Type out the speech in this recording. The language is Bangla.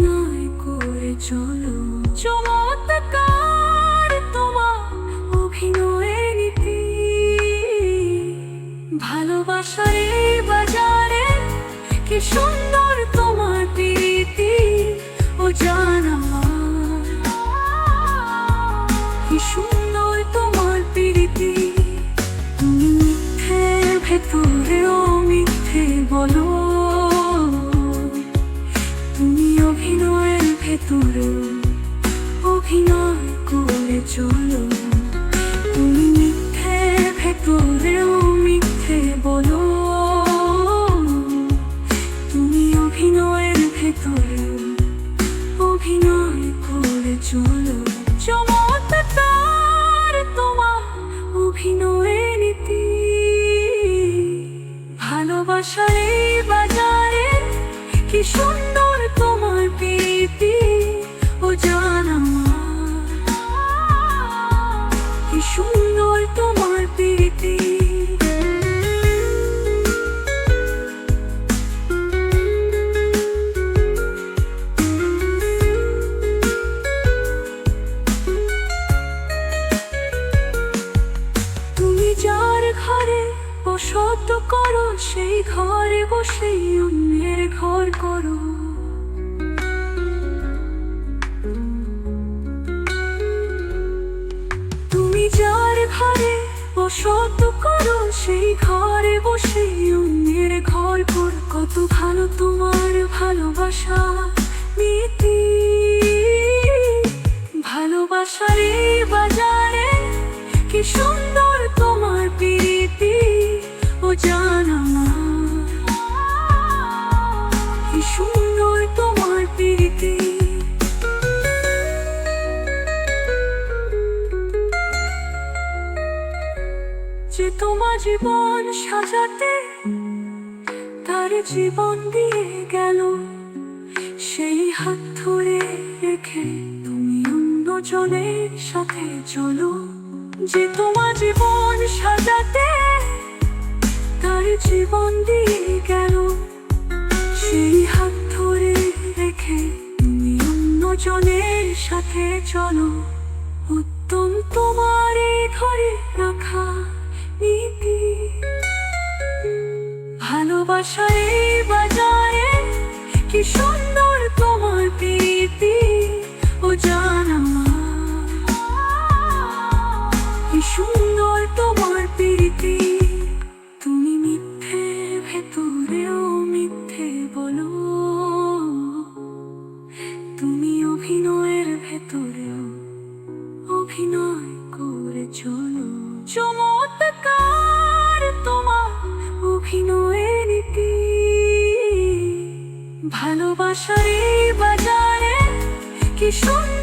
অভিনয় করে চলো। চমৎকার তোমার অভিনয়ের নীতি, ভালোবাসার এই বাজারে কি সুন্দর তোমার প্রীতি। ও জান আমার, কি সুন্দর তোমার প্রীতি। তুমি মিথ্যের ভেতরেও মিথ্যে বলো, তুমি অভিনয়ের ভেতরেও অভিনয় করে চলো। তুমি মিথ্যের ভেতরেও মিথ্যে বলো, তুমি অভিনয়ের ভেতরেও অভিনয় করে চলো। চমৎকার তোমার অভিনয়ের নীতি, ভালোবাসার এই বাজারে কি সুন্দর তোমার প্রীতি। ও জান আমার, কি সুন্দর তোমার প্রীতি। তুমি যার ঘরে বসত করো, সেই ঘরে বসেই অন্যের ঘর করো। তুমি যার ঘরে বসত করো, সেই ঘরে বসেই অন্যের ঘর করো। কত ভালো তোমার ভালোবাসা নীতি, ভালোবাসার এই বাজারে কি সুন্দর তোমার প্রীতি। ও জান আমার, কি সুন্দর তোমার প্রীতি। যে তোমার জীবন সাজাতে তার জীবন দিয়ে গেল, সেই হাত ধরে রেখে তুমি অন্যজনের সাথে চলো। যে তোমার জীবন সাজাতে তার জীবন দিয়ে গেল, সেই হাত ধরে রেখে তুমি অন্যজনের সাথে চলো। উত্তম তোমার এই ধরে রাখা নীতি, ভালোবাসার এই বাজারে কি সুন্দর তোমার প্রীতি। ও জান আমার, কি সুন্দর তোমার প্রীতি। তুমি মিথ্যের ভেতরেও মিথ্যে বলো, তুমি অভিনয়ের ভেতরেও অভিনয় করে চলো। চমৎকার তোমার অভিনয়ের নীতি, ভালোবাসার এই বাজারে কি সুন্দর